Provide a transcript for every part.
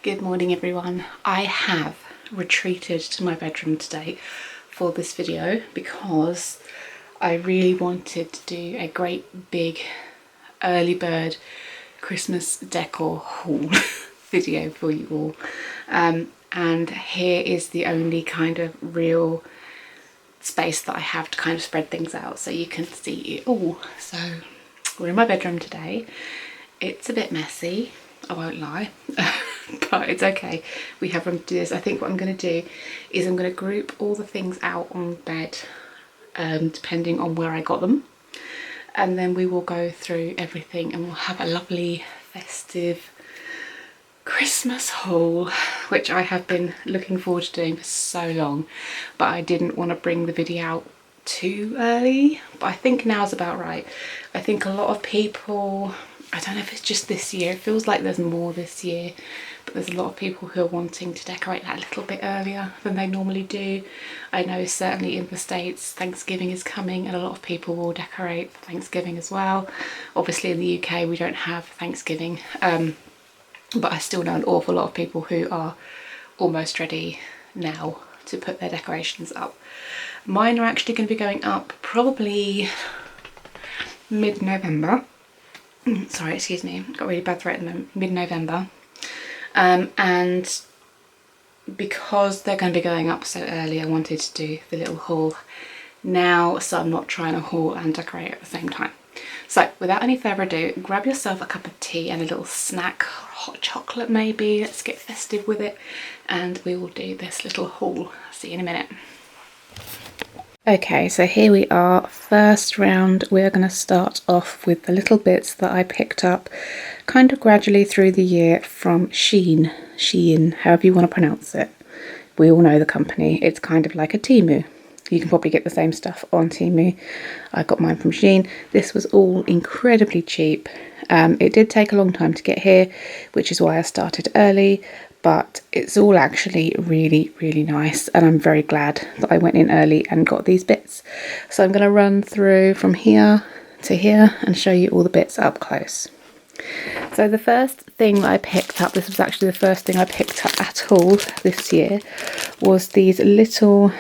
Good morning everyone. I have retreated to my bedroom today for this video because I really wanted to do a great big early bird Christmas decor haul video for you all. And here is the only kind of real space that I have to kind of spread things out so you can see it all. So we're in my bedroom today. It's a bit messy, I won't lie, but it's okay. We have room to do this. I think what I'm going to do is I'm going to group all the things out on bed depending on where I got them, and then we will go through everything and we'll have a lovely festive Christmas haul, which I have been looking forward to doing for so long, but I didn't want to bring the video out too early. But I think now's about right. I think a lot of people, I don't know if it's just this year, it feels like there's more this year, but there's a lot of people who are wanting to decorate that a little bit earlier than they normally do. I know certainly in the States Thanksgiving is coming and a lot of people will decorate for Thanksgiving as well. Obviously in the UK we don't have Thanksgiving, but I still know an awful lot of people who are almost ready now to put their decorations up. Mine are actually going to be going up probably mid-November. Sorry, excuse me, got really bad throat at the moment. Mid-November. And because they're going to be going up so early, I wanted to do the little haul now so I'm not trying to haul and decorate at the same time. So without any further ado, grab yourself a cup of tea and a little snack, hot chocolate maybe, let's get festive with it, and we will do this little haul. See you in a minute. Okay, so here we are, first round. We're going to start off with the little bits that I picked up kind of gradually through the year from Shein, however you want to pronounce it. We all know the company, it's kind of like a Temu. You can probably get the same stuff on Temu. I got mine from Shein. This was all incredibly cheap. It did take a long time to get here, which is why I started early, but it's all actually really, really nice, and I'm very glad that I went in early and got these bits. So I'm going to run through from here to here and show you all the bits up close. So the first thing that I picked up, this was actually the first thing I picked up at all this year, was these little...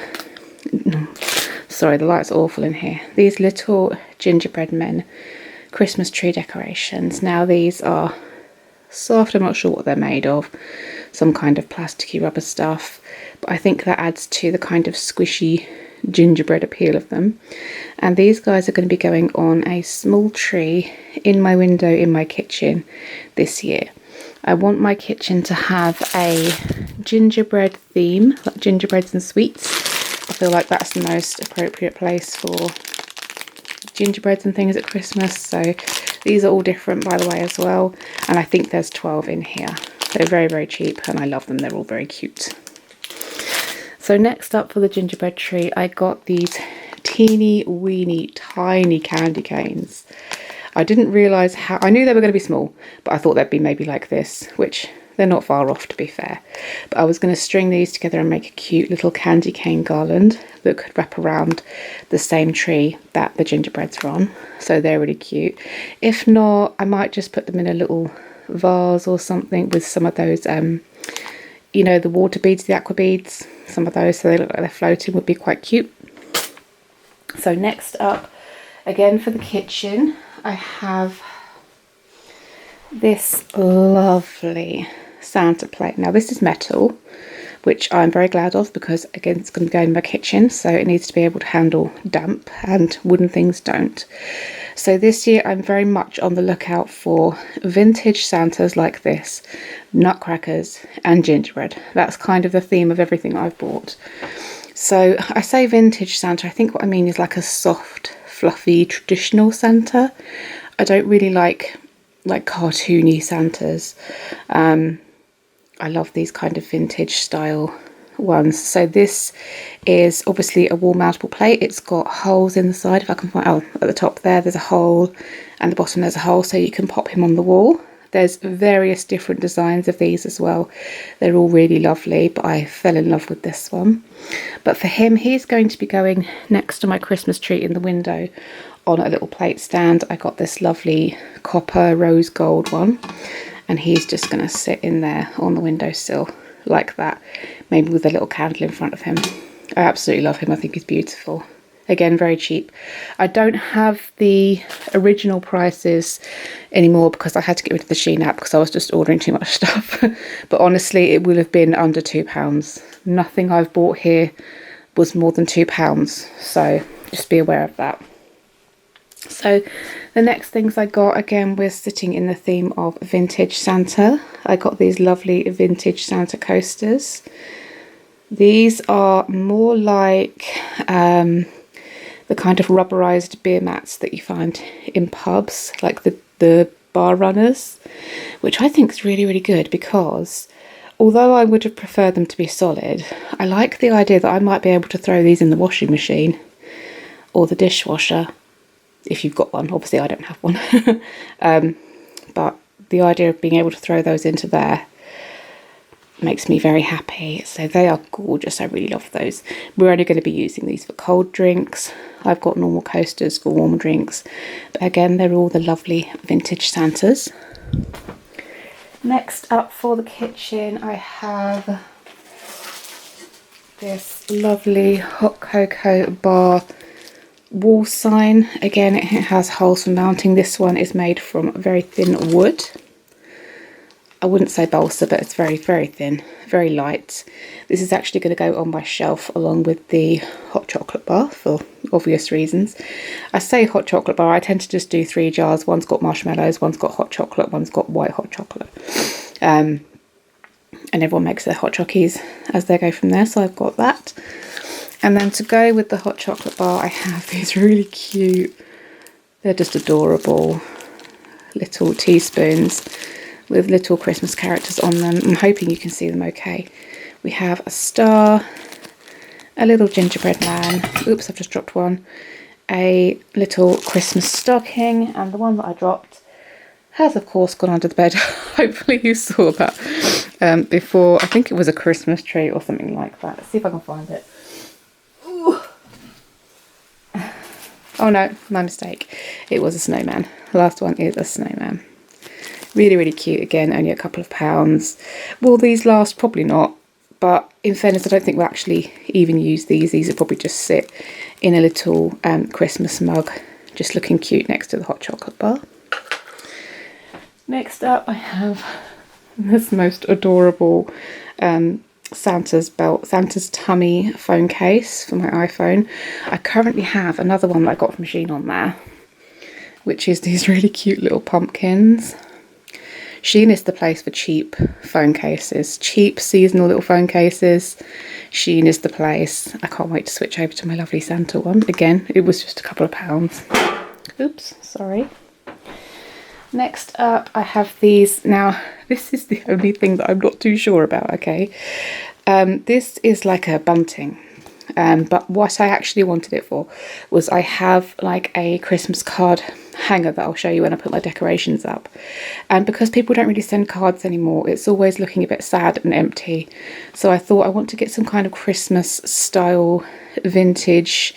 Sorry, the light's awful in here. These little gingerbread men Christmas tree decorations. Now these are soft, I'm not sure what they're made of, some kind of plasticky rubber stuff, but I think that adds to the kind of squishy gingerbread appeal of them. And these guys are going to be going on a small tree in my window in my kitchen this year. I want my kitchen to have a gingerbread theme, like gingerbreads and sweets. I feel like that's the most appropriate place for gingerbreads and things at Christmas. So these are all different, by the way, as well. And I think there's 12 in here. They're very, very cheap and I love them. They're all very cute. So next up for the gingerbread tree, I got these teeny weeny tiny candy canes. I didn't realise how... I knew they were going to be small, but I thought they'd be maybe like this, which... they're not far off, to be fair. But I was going to string these together and make a cute little candy cane garland that could wrap around the same tree that the gingerbreads are on. So they're really cute. If not, I might just put them in a little vase or something with some of those, you know, the water beads, the aqua beads. Some of those, so they look like they're floating, would be quite cute. So next up, again for the kitchen, I have this lovely Santa plate. Now this is metal, which I'm very glad of because again it's going to go in my kitchen, so it needs to be able to handle damp and wooden things don't. So this year I'm very much on the lookout for vintage Santas like this, nutcrackers and gingerbread. That's kind of the theme of everything I've bought. So I say vintage Santa, I think what I mean is like a soft, fluffy, traditional Santa. I don't really like cartoony Santas. I love these kind of vintage style ones. So this is obviously a wall mountable plate. It's got holes in the side, if I can find, oh, at the top there's a hole, and the bottom there's a hole, so you can pop him on the wall. There's various different designs of these as well. They're all really lovely, but I fell in love with this one. But for him, he's going to be going next to my Christmas tree in the window on a little plate stand. I got this lovely copper rose gold one. and he's just going to sit in there on the windowsill like that, maybe with a little candle in front of him. I absolutely love him. I think he's beautiful. Again, very cheap. I don't have the original prices anymore because I had to get rid of the Shein app because I was just ordering too much stuff. But honestly, it will have been under £2. Nothing I've bought here was more than £2. So just be aware of that. So the next things I got, again, we're sitting in the theme of vintage Santa. I got these lovely vintage Santa coasters. These are more like the kind of rubberized beer mats that you find in pubs, like the bar runners, which I think is really, really good because although I would have preferred them to be solid, I like the idea that I might be able to throw these in the washing machine or the dishwasher, if you've got one. Obviously I don't have one. But the idea of being able to throw those into there makes me very happy. So they are gorgeous. I really love those. We're only going to be using these for cold drinks. I've got normal coasters for warm drinks, but again, they're all the lovely vintage Santas. Next up for the kitchen, I have this lovely hot cocoa bar wall sign. Again, it has holes for mounting. This one is made from very thin wood. I wouldn't say balsa, but it's very, very thin, very light. This is actually going to go on my shelf along with the hot chocolate bar for obvious reasons. I say hot chocolate bar, I tend to just do 3 jars. One's got marshmallows, one's got hot chocolate, one's got white hot chocolate. And everyone makes their hot chockies as they go from there, so I've got that. And then to go with the hot chocolate bar, I have these really cute, they're just adorable little teaspoons with little Christmas characters on them. I'm hoping you can see them okay. We have a star, a little gingerbread man, oops, I've just dropped one, a little Christmas stocking, and the one that I dropped has of course gone under the bed. Hopefully you saw that before. I think it was a Christmas tree or something like that. Let's see if I can find it. Ooh. Oh no, my mistake. It was a snowman. The last one is a snowman. Really, really cute. Again, only a couple of pounds. Will these last? Probably not. But in fairness, I don't think we'll actually even use these. These will probably just sit in a little Christmas mug, just looking cute next to the hot chocolate bar. Next up, I have this most adorable Santa's belt, Santa's tummy phone case for my iPhone. I currently have another one that I got from Shein on there, which is these really cute little pumpkins. Shein is the place for cheap phone cases, cheap seasonal little phone cases. Shein is the place. I can't wait to switch over to my lovely Santa one. Again, it was just a couple of pounds. Oops, sorry. Next up, I have these. Now, this is the only thing that I'm not too sure about, okay? This is like a bunting. But what I actually wanted it for was I have like a Christmas card hanger that I'll show you when I put my decorations up. And because people don't really send cards anymore, it's always looking a bit sad and empty. So I thought I want to get some kind of Christmas style vintage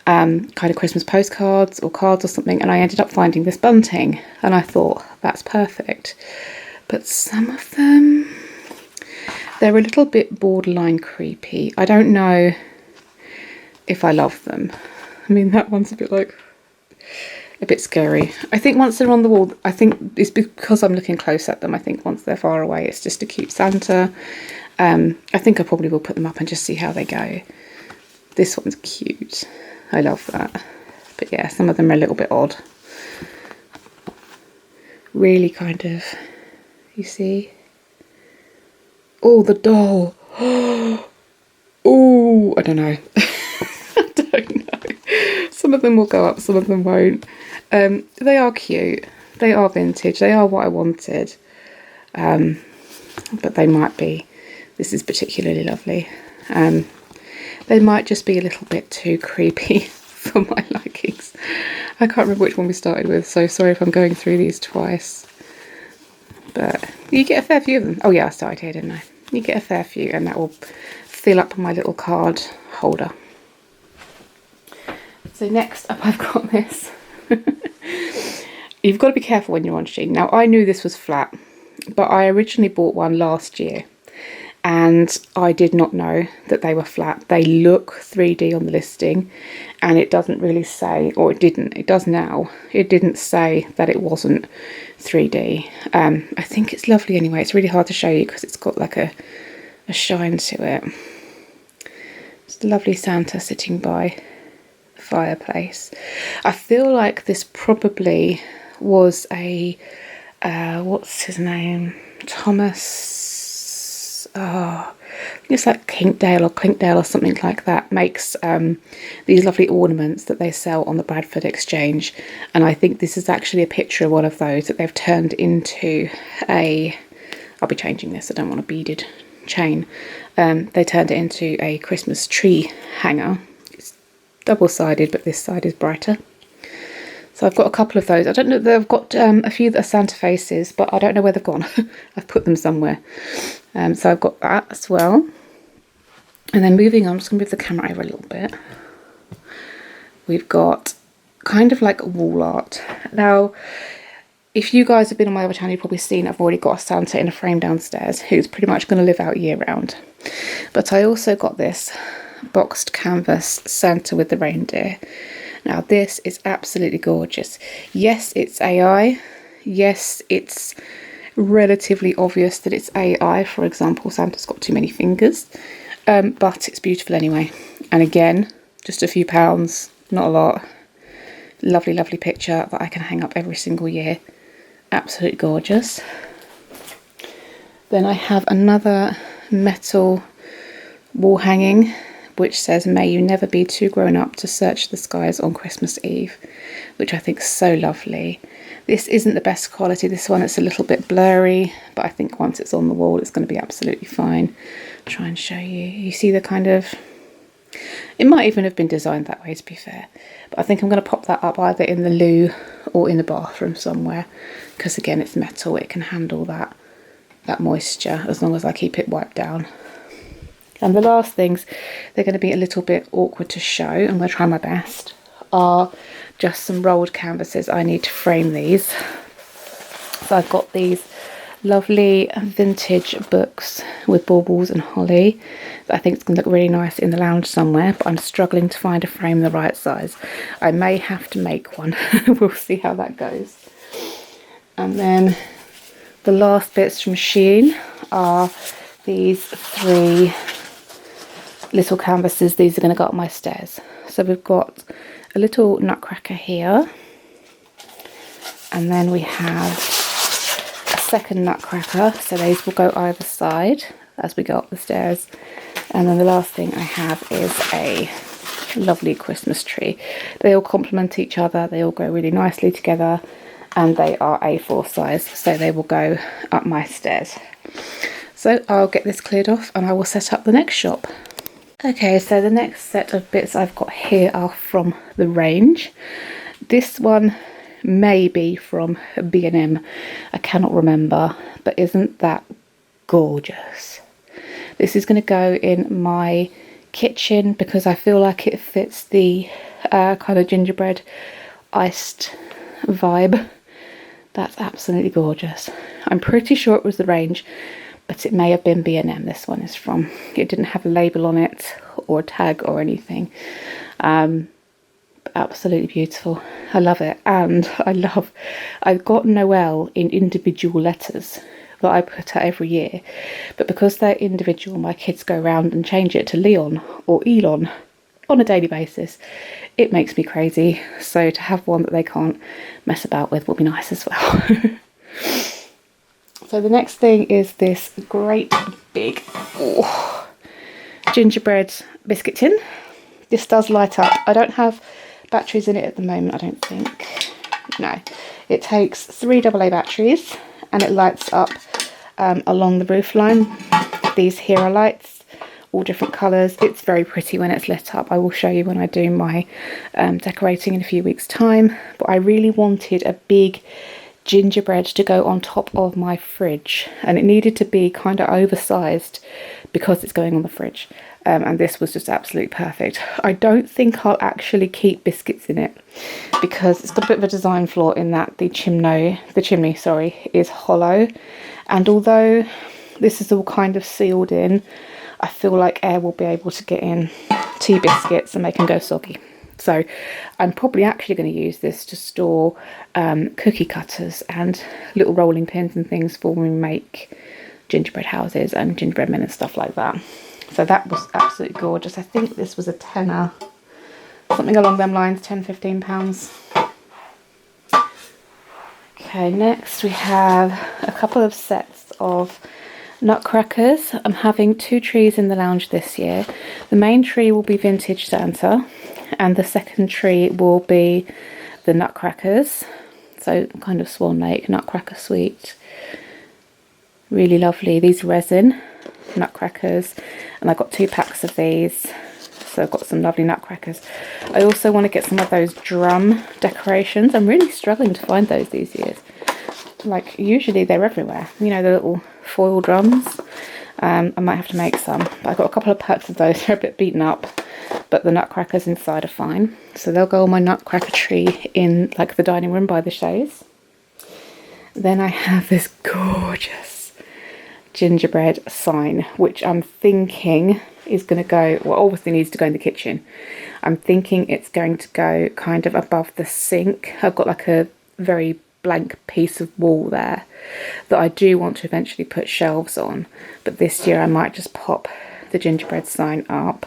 kind of Christmas postcards or cards or something, and I ended up finding this bunting and I thought that's perfect. But some of them, they're a little bit borderline creepy. I don't know if I love them. I mean, that one's a bit scary. I think once they're on the wall, I think it's because I'm looking close at them. I think once they're far away, it's just a cute Santa. I think I probably will put them up and just see how they go. This one's cute. I love that. But yeah, some of them are a little bit odd. Really kind of, you see? Oh, the doll. Oh, I don't know. I don't know. Some of them will go up, some of them won't. They are cute. They are vintage. They are what I wanted. But they might be, this is particularly lovely. They might just be a little bit too creepy for my likings. I can't remember which one we started with, so sorry if I'm going through these twice. But you get a fair few of them. Oh yeah, I started here, didn't I? You get a fair few, and that will fill up my little card holder. So next up I've got this. You've got to be careful when you're on Shein. Now I knew this was flat. but I originally bought one last year and I did not know that they were flat. They look 3D on the listing, and it doesn't really say, or it does now, it didn't say that it wasn't 3D. I think it's lovely anyway. It's really hard to show you because it's got like a shine to it. It's a lovely Santa sitting by the fireplace. I feel like this probably was a what's his name, Thomas, I think it's like Clinkdale or something like that, makes these lovely ornaments that they sell on the Bradford Exchange, and I think this is actually a picture of one of those that they've turned into a, I'll be changing this, I don't want a beaded chain. They turned it into a Christmas tree hanger. It's double-sided, but this side is brighter. So I've got a couple of those. I don't know, they've got a few that are Santa faces, but I don't know where they've gone. I've put them somewhere. So I've got that as well. And then moving on, I'm just going to move the camera over a little bit. We've got kind of like wall art. Now, if you guys have been on my other channel, you've probably seen I've already got a Santa in a frame downstairs who's pretty much going to live out year round. But I also got this boxed canvas Santa with the reindeer. Now this is absolutely gorgeous. Yes, it's AI. Yes, it's relatively obvious that it's AI. For example, Santa's got too many fingers, but it's beautiful anyway. And again, just a few pounds, not a lot. Lovely, lovely picture that I can hang up every single year. Absolutely gorgeous. Then I have another metal wall hanging which says, "May you never be too grown up to search the skies on Christmas Eve," which I think is so lovely. This isn't the best quality, this one, it's a little bit blurry, but I think once it's on the wall it's going to be absolutely fine. I'll try and show you. You see the kind of, it might even have been designed that way, to be fair, but I think I'm going to pop that up either in the loo or in the bathroom somewhere, because again it's metal, it can handle that moisture as long as I keep it wiped down. And the last things, they're going to be a little bit awkward to show, I'm going to try my best, are just some rolled canvases. I need to frame these. So I've got these lovely vintage books with baubles and holly that I think it's going to look really nice in the lounge somewhere, but I'm struggling to find a frame the right size. I may have to make one. We'll see how that goes. And then the last bits from Shein are these 3 little canvases. These are going to go up my stairs. So we've got a little nutcracker here, and then we have a second nutcracker, so these will go either side as we go up the stairs. And then the last thing I have is a lovely Christmas tree. They all complement each other, they all go really nicely together, and they are A4 size, so they will go up my stairs. So I'll get this cleared off and I will set up the next shop. Okay, so the next set of bits I've got here are from the range. This one may be from B&M, I cannot remember, but isn't that gorgeous? This is going to go in my kitchen because I feel like it fits the kind of gingerbread iced vibe. That's absolutely gorgeous. I'm pretty sure it was the range, but it may have been B&M this one is from. It didn't have a label on it or a tag or anything. Absolutely beautiful. I love it. And I've got Noel in individual letters that I put out every year, but because they're individual, my kids go around and change it to Leon or Elon on a daily basis. It makes me crazy, so to have one that they can't mess about with will be nice as well. So the next thing is this great big gingerbread biscuit tin. This does light up. I don't have batteries in it at the moment, I don't think. No. It takes 3 AA batteries and it lights up along the roof line. These here are lights, all different colours. It's very pretty when it's lit up. I will show you when I do my decorating in a few weeks' time. But I really wanted a big gingerbread to go on top of my fridge, and it needed to be kind of oversized because it's going on the fridge. and this was just absolutely perfect. I don't think I'll actually keep biscuits in it because it's got a bit of a design flaw in that the chimney is hollow, and although this is all kind of sealed in, I feel like air will be able to get in to biscuits and they can go soggy. So I'm probably actually going to use this to store cookie cutters and little rolling pins and things for when we make gingerbread houses and gingerbread men and stuff like that. So that was absolutely gorgeous. I think this was a tenner, something along them lines, £10–15. Okay, next we have a couple of sets of nutcrackers. I'm having 2 trees in the lounge this year. The main tree will be vintage Santa and the second tree will be the nutcrackers. So kind of Swan Lake Nutcracker Suite. Really lovely. These resin nutcrackers, and I got 2 packs of these. So I've got some lovely nutcrackers. I also want to get some of those drum decorations. I'm really struggling to find those these years. Like usually they're everywhere. You know, the little foil drums. I might have to make some. But I got a couple of packs of those. They're a bit beaten up, but the nutcrackers inside are fine. So they'll go on my nutcracker tree in like the dining room by the chaise. Then I have this gorgeous gingerbread sign, which I'm thinking is going to go, well, obviously needs to go in the kitchen. I'm thinking it's going to go kind of above the sink. I've got like a very blank piece of wall there that I do want to eventually put shelves on, but this year I might just pop the gingerbread sign up.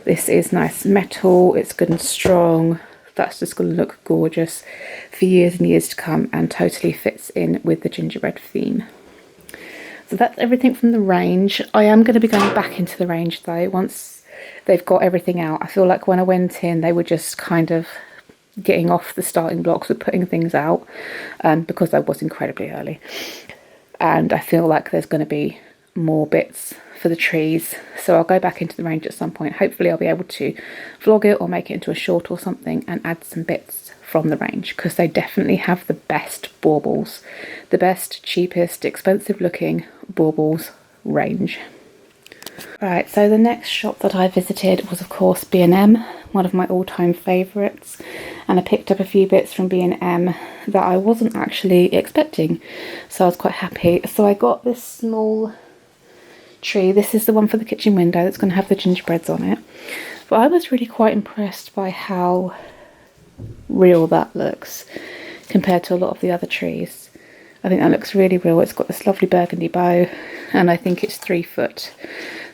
This is nice metal, it's good and strong. That's just going to look gorgeous for years and years to come and totally fits in with the gingerbread theme. So that's everything from the range. I am going to be going back into the range though once they've got everything out. I feel like when I went in they were just kind of getting off the starting blocks with putting things out, because I was incredibly early, and I feel like there's going to be more bits for the trees, so I'll go back into the range at some point. Hopefully I'll be able to vlog it or make it into a short or something and add some bits from the range, because they definitely have the best baubles, the best, cheapest, expensive looking baubles range. Right, so the next shop that I visited was of course B&M, one of my all-time favourites, and I picked up a few bits from B&M that I wasn't actually expecting, so I was quite happy. So I got this small tree. This is the one for the kitchen window that's going to have the gingerbreads on it, but I was really quite impressed by how real that looks compared to a lot of the other trees. I think that looks really real. It's got this lovely burgundy bow, and I think it's 3 foot,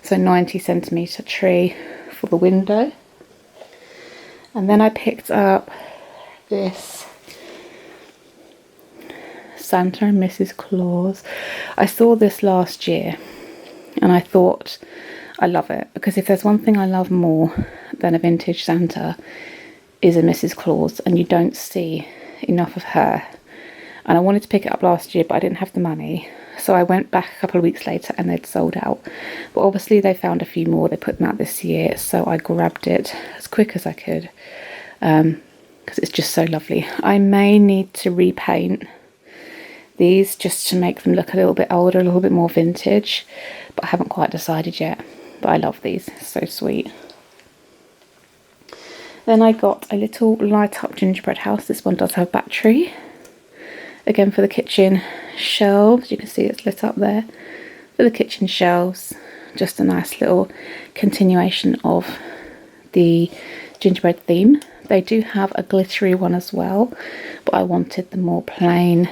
so 90cm tree for the window. And then I picked up this Santa and Mrs. Claus. I saw this last year and I thought I love it, because if there's one thing I love more than a vintage Santa is a Mrs. Claus, and you don't see enough of her. And I wanted to pick it up last year but I didn't have the money, so I went back a couple of weeks later and they'd sold out. But obviously they found a few more, they put them out this year, so I grabbed it as quick as I could, because it's just so lovely. I may need to repaint these just to make them look a little bit older, a little bit more vintage, but I haven't quite decided yet. But I love these, so sweet. Then I got a little light up gingerbread house. This one does have battery. Again for the kitchen shelves, you can see it's lit up there. For the kitchen shelves, just a nice little continuation of the gingerbread theme. They do have a glittery one as well, but I wanted the more plain,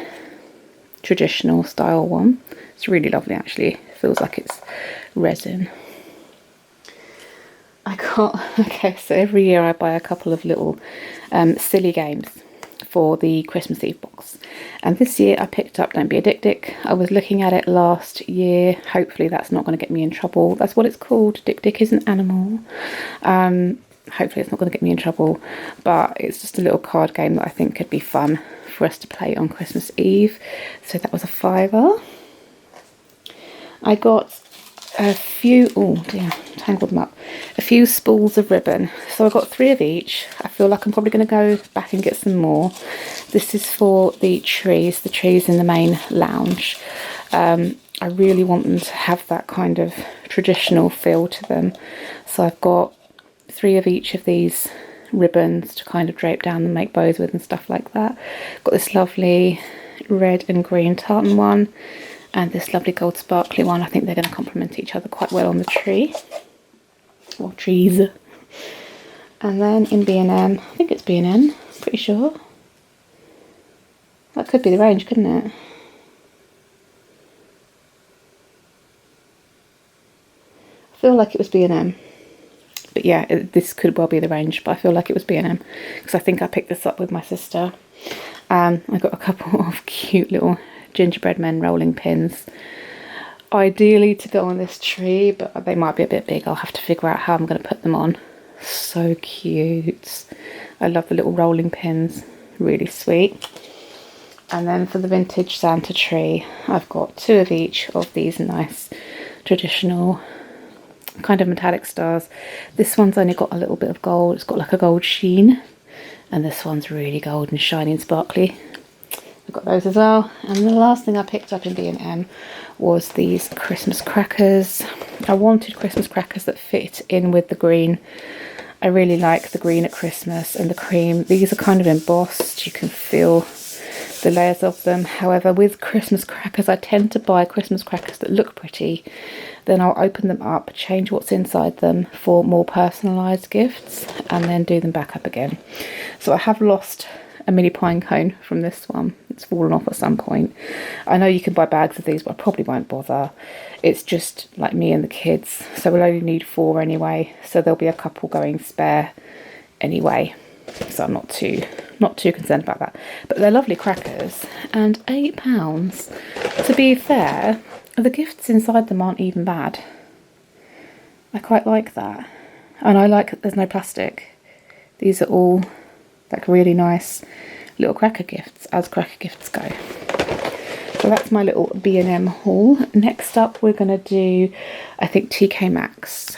traditional style one. It's really lovely actually, it feels like it's resin. I got, okay, so every year I buy a couple of little silly games for the Christmas Eve box, and this year I picked up Don't Be a Dick Dick. I was looking at it last year. Hopefully that's not going to get me in trouble. That's what it's called. Dick Dick is an animal. Hopefully it's not going to get me in trouble, but it's just a little card game that I think could be fun for us to play on Christmas Eve. So that was a £5. I got a few, oh dear, tangled them up, a few spools of ribbon. So I got 3 of each. I feel like I'm probably going to go back and get some more. This is for the trees in the main lounge. I really want them to have that kind of traditional feel to them. So I've got 3 of each of these ribbons to kind of drape down and make bows with and stuff like that. Got this lovely red and green tartan one and this lovely gold sparkly one. I think they're going to complement each other quite well on the tree, or trees. And then in B&M, I think it's B&M, pretty sure. That could be the range, couldn't it? I feel like it was B&M. But yeah, this could well be the range, but I feel like it was B&M because I think I picked this up with my sister. I got a couple of cute little gingerbread men rolling pins. Ideally to go on this tree, but they might be a bit big. I'll have to figure out how I'm going to put them on. So cute. I love the little rolling pins. Really sweet. And then for the vintage Santa tree, I've got 2 of each of these nice traditional kind of metallic stars. This one's only got a little bit of gold. It's got like a gold sheen, and this one's really gold and shiny and sparkly. I've got those as well. And the last thing I picked up in B&M was these Christmas crackers. I wanted Christmas crackers that fit in with the green. I really like the green at Christmas and the cream. These are kind of embossed. You can feel the layers of them. However, with Christmas crackers, I tend to buy Christmas crackers that look pretty. Then I'll open them up, change what's inside them for more personalised gifts, and then do them back up again. So I have lost a mini pine cone from this one. It's fallen off at some point. I know you can buy bags of these, but I probably won't bother. It's just like me and the kids, so we'll only need 4 anyway. So there'll be a couple going spare anyway. So I'm not too concerned about that. But they're lovely crackers, and £8. To be fair, the gifts inside them aren't even bad. I quite like that. And I like that there's no plastic. These are all like really nice little cracker gifts, as cracker gifts go. So that's my little B&M haul. Next up we're going to do, I think, TK Maxx.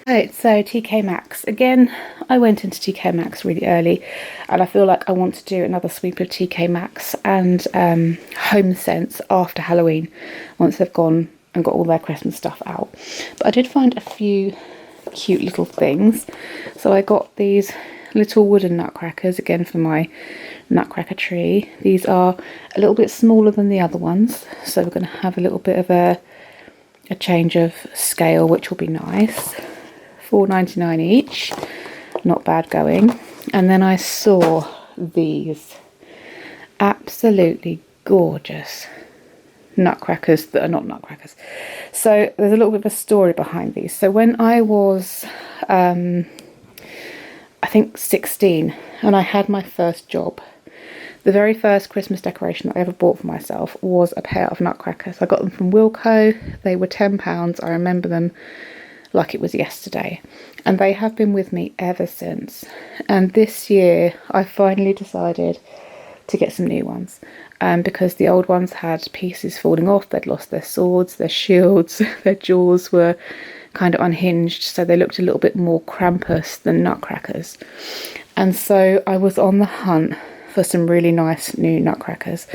Right, so TK Maxx. Again, I went into TK Maxx really early, and I feel like I want to do another sweep of TK Maxx and Home Sense after Halloween, once they've gone and got all their Christmas stuff out. But I did find a few cute little things. So I got these little wooden nutcrackers, again for my nutcracker tree. These are a little bit smaller than the other ones, so we're going to have a little bit of a change of scale, which will be nice. $4.99 each, not bad going. And then I saw these absolutely gorgeous nutcrackers that are not nutcrackers. So there's a little bit of a story behind these. So when I was I think 16, and I had my first job, the very first Christmas decoration that I ever bought for myself was a pair of nutcrackers. I got them from Wilko. They were £10. I remember them like it was yesterday, and they have been with me ever since. And this year I finally decided to get some new ones, because the old ones had pieces falling off. They'd lost their swords, their shields, their jaws were kind of unhinged, so they looked a little bit more Krampus than nutcrackers. And so I was on the hunt for some really nice new nutcrackers,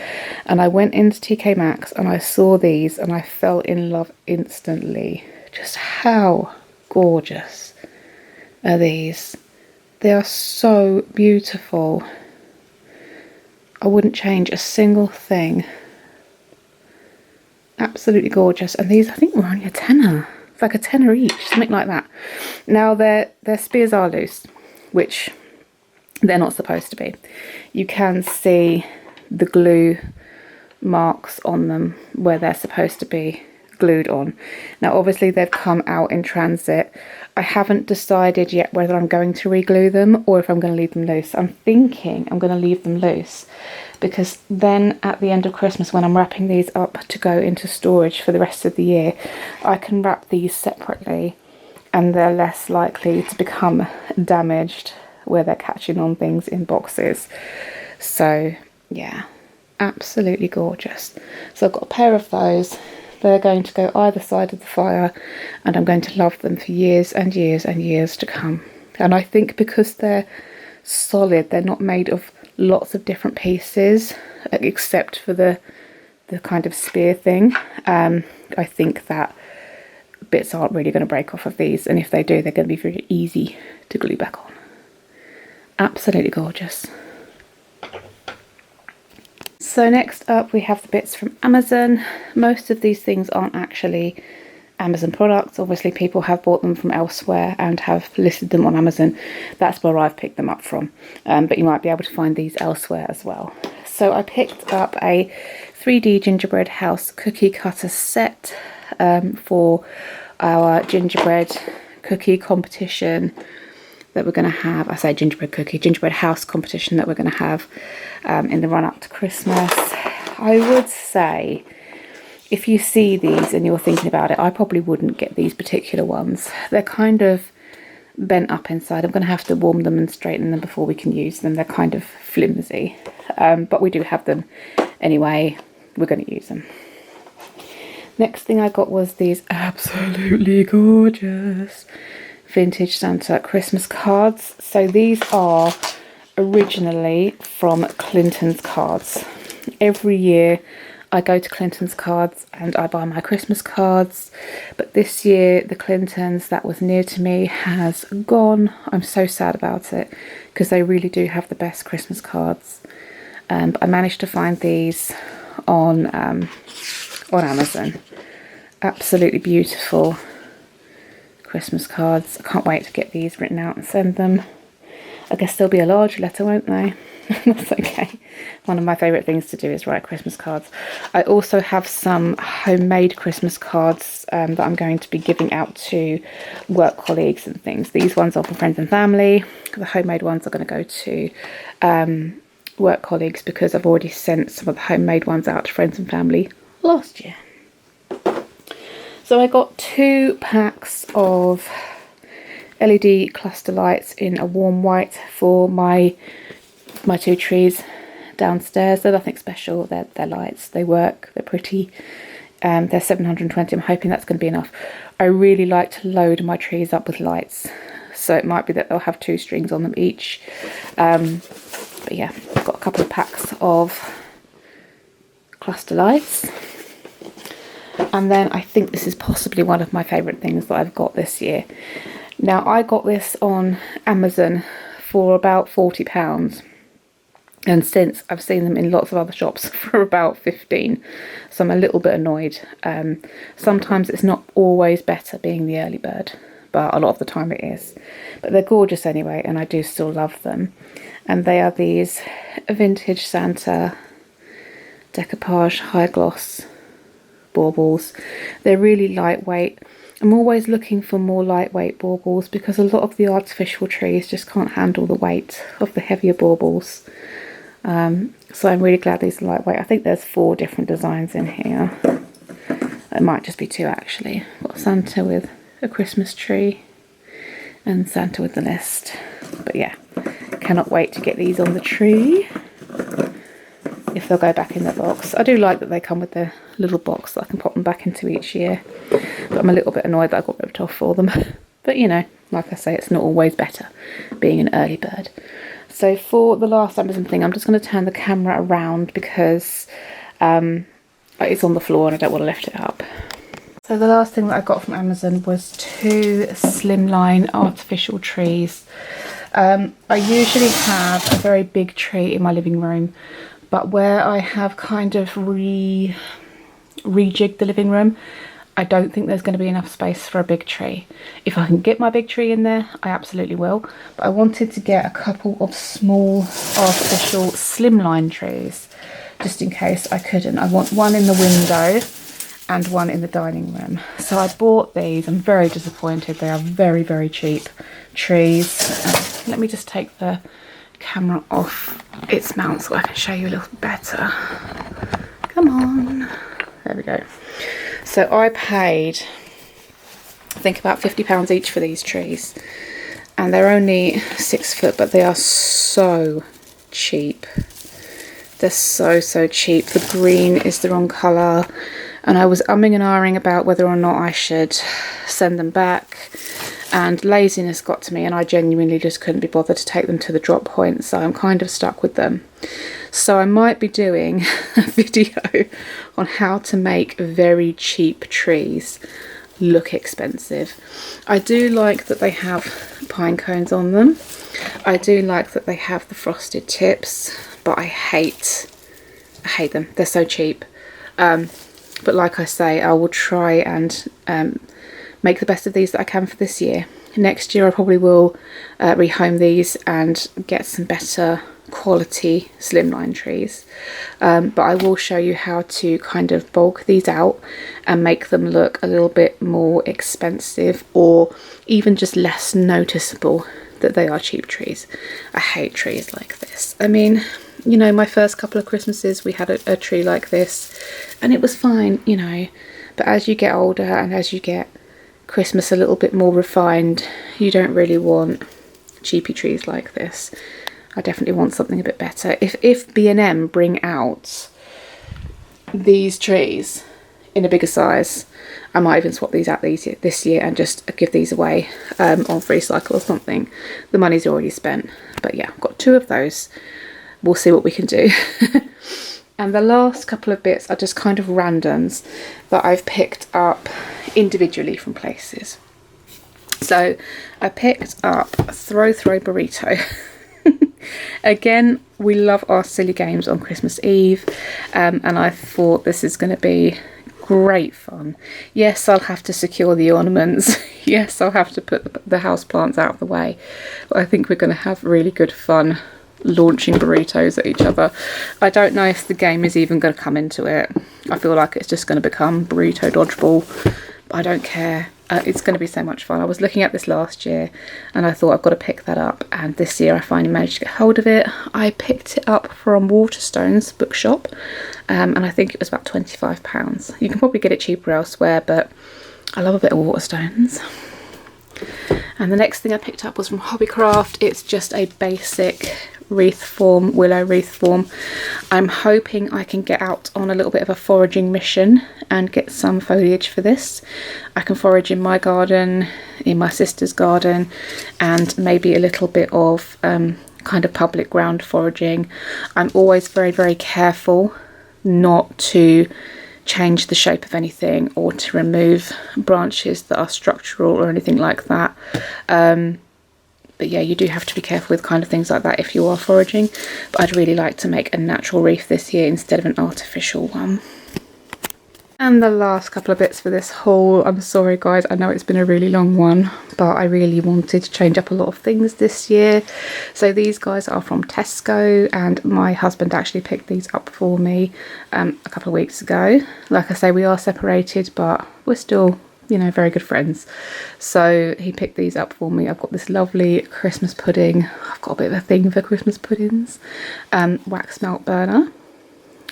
and I went into TK Maxx and I saw these and I fell in love instantly. Just how gorgeous are these? They are so beautiful. I wouldn't change a single thing. Absolutely gorgeous. And these, I think, were only a tenner. It's like a tenner each, something like that. Now their spears are loose, which they're not supposed to be. You can see the glue marks on them where they're supposed to be glued on. Now obviously they've come out in transit. I haven't decided yet whether I'm going to re-glue them or if I'm going to leave them loose. I'm thinking I'm going to leave them loose, because then at the end of Christmas, when I'm wrapping these up to go into storage for the rest of the year, I can wrap these separately and they're less likely to become damaged where they're catching on things in boxes. So yeah, absolutely gorgeous. So I've got a pair of those. They're going to go either side of the fire, and I'm going to love them for years and years and years to come. And I think because they're solid, they're not made of lots of different pieces, except for the the kind of spear thing. I think that bits aren't really going to break off of these, and if they do, they're going to be very easy to glue back on. Absolutely gorgeous. So next up we have the bits from Amazon. Most of these things aren't actually Amazon products. Obviously people have bought them from elsewhere and have listed them on Amazon. That's where I've picked them up from, but you might be able to find these elsewhere as well. So I picked up a 3D gingerbread house cookie cutter set for our gingerbread cookie competition that we're going to have. I say gingerbread house competition that we're going to have in the run up to Christmas. I would say if you see these and you're thinking about it, I probably wouldn't get these particular ones. They're kind of bent up inside. I'm going to have to warm them and straighten them before we can use them. They're kind of flimsy, but we do have them anyway. We're going to use them. Next thing I got was these absolutely gorgeous vintage Santa Christmas cards. So these are originally from Clinton's Cards. Every year I go to Clinton's Cards and I buy my Christmas cards, but this year the Clintons that was near to me has gone. I'm so sad about it because they really do have the best Christmas cards. But I managed to find these on Amazon. Absolutely beautiful Christmas cards. I can't wait to get these written out and send them. I guess there'll be a large letter, won't they? That's okay. One of my favourite things to do is write Christmas cards. I also have some homemade Christmas cards that I'm going to be giving out to work colleagues and things. These ones are for friends and family. The homemade ones are going to go to work colleagues because I've already sent some of the homemade ones out to friends and family last year. So I got 2 packs of LED cluster lights in a warm white for my 2 trees downstairs. They're nothing special. They're lights. They work. They're pretty. They're 720. I'm hoping that's going to be enough. I really like to load my trees up with lights, so it might be that they'll have 2 strings on them each. But yeah, I've got a couple of packs of cluster lights. And then I think this is possibly one of my favourite things that I've got this year. Now I got this on Amazon for about £40, and since I've seen them in lots of other shops for about 15, so I'm a little bit annoyed. Sometimes it's not always better being the early bird, but a lot of the time it is. But they're gorgeous anyway, and I do still love them. And they are these vintage Santa decoupage high gloss baubles. They're really lightweight. I'm always looking for more lightweight baubles because a lot of the artificial trees just can't handle the weight of the heavier baubles. So I'm really glad these are lightweight. I think there's 4 different designs in here. It might just be 2 actually. Got Santa with a Christmas tree and Santa with the list. But yeah, cannot wait to get these on the tree if they'll go back in the box. I do like that they come with the little box that I can pop them back into each year, but I'm a little bit annoyed that I got ripped off for them. But you know, like I say, it's not always better being an early bird. So for the last Amazon thing, I'm just going to turn the camera around because it's on the floor and I don't want to lift it up. So the last thing that I got from Amazon was 2 slimline artificial trees. I usually have a very big tree in my living room, but where I have kind of rejigged the living room, I don't think there's going to be enough space for a big tree. If I can get my big tree in there, I absolutely will. But I wanted to get a couple of small artificial slimline trees, just in case I couldn't. I want one in the window and one in the dining room. So I bought these. I'm very disappointed. They are very, very cheap trees. Let me just take the camera off its mount so I can show you a little better. Come on. There we go. So I paid, I think, about £50 each for these trees, and they're only 6 foot, but they are so cheap. They're so cheap. The green is the wrong colour, and I was umming and ahhing about whether or not I should send them back, and laziness got to me, and I genuinely just couldn't be bothered to take them to the drop point, so I'm kind of stuck with them. So I might be doing a video on how to make very cheap trees look expensive. I do like that they have pine cones on them. I do like that they have the frosted tips, but I hate them. They're so cheap. But like I say, I will try and make the best of these that I can for this year. Next year I probably will rehome these and get some better quality slimline trees, but I will show you how to kind of bulk these out and make them look a little bit more expensive, or even just less noticeable that they are cheap trees. I hate trees like this. I mean, you know, my first couple of Christmases we had a tree like this and it was fine, you know, but as you get older and as you get Christmas a little bit more refined, you don't really want cheapy trees like this. I definitely want something a bit better. If B&M bring out these trees in a bigger size, I might even swap these out this year and just give these away on Free Cycle or something. The money's already spent. But yeah, I've got 2 of those. We'll see what we can do. And the last couple of bits are just kind of randoms that I've picked up individually from places. So I picked up a throw burrito. Again, we love our silly games on Christmas Eve, and I thought this is going to be great fun. Yes, I'll have to secure the ornaments. Yes, I'll have to put the house plants out of the way. But I think we're going to have really good fun launching burritos at each other. I don't know if the game is even going to come into it. I feel like it's just going to become burrito dodgeball. But I don't care. It's going to be so much fun. I was looking at this last year and I thought I've got to pick that up, and this year I finally managed to get hold of it. I picked it up from Waterstones bookshop, and I think it was about £25. You can probably get it cheaper elsewhere, but I love a bit of Waterstones. And the next thing I picked up was from Hobbycraft. It's just a basic wreath form, willow wreath form. I'm hoping I can get out on a little bit of a foraging mission and get some foliage for this. I can forage in my garden, in my sister's garden, and maybe a little bit of kind of public ground foraging. I'm always very careful not to change the shape of anything or to remove branches that are structural or anything like that. But yeah, you do have to be careful with kind of things like that if you are foraging. But I'd really like to make a natural wreath this year instead of an artificial one. And the last couple of bits for this haul, I'm sorry guys, I know it's been a really long one, but I really wanted to change up a lot of things this year. So these guys are from Tesco, and my husband actually picked these up for me a couple of weeks ago. Like I say, we are separated, but we're still, you know, very good friends. So he picked these up for me. I've got this lovely Christmas pudding. I've got a bit of a thing for Christmas puddings. Wax melt burner,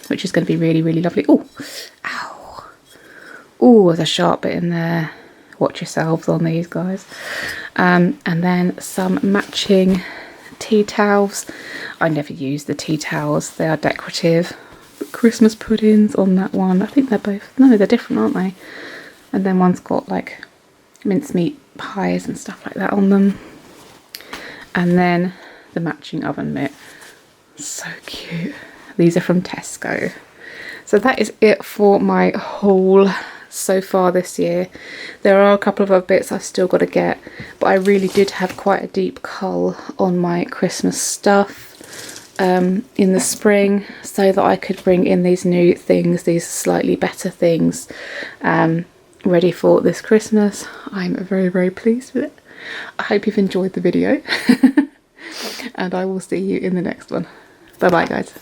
which is going to be really lovely. Oh, ow. Oh, there's a sharp bit in there. Watch yourselves on these guys. And then some matching tea towels. I never use the tea towels. They are decorative. Christmas puddings on that one. I think they're both, no, they're different, aren't they? And then one's got like mincemeat pies and stuff like that on them. And then the matching oven mitt. So cute. These are from Tesco. So that is it for my haul so far this year. There are a couple of other bits I've still got to get, but I really did have quite a deep cull on my Christmas stuff in the spring, so that I could bring in these new things, these slightly better things, ready for this Christmas. I'm very pleased with it. I hope you've enjoyed the video and I will see you in the next one. Bye bye guys.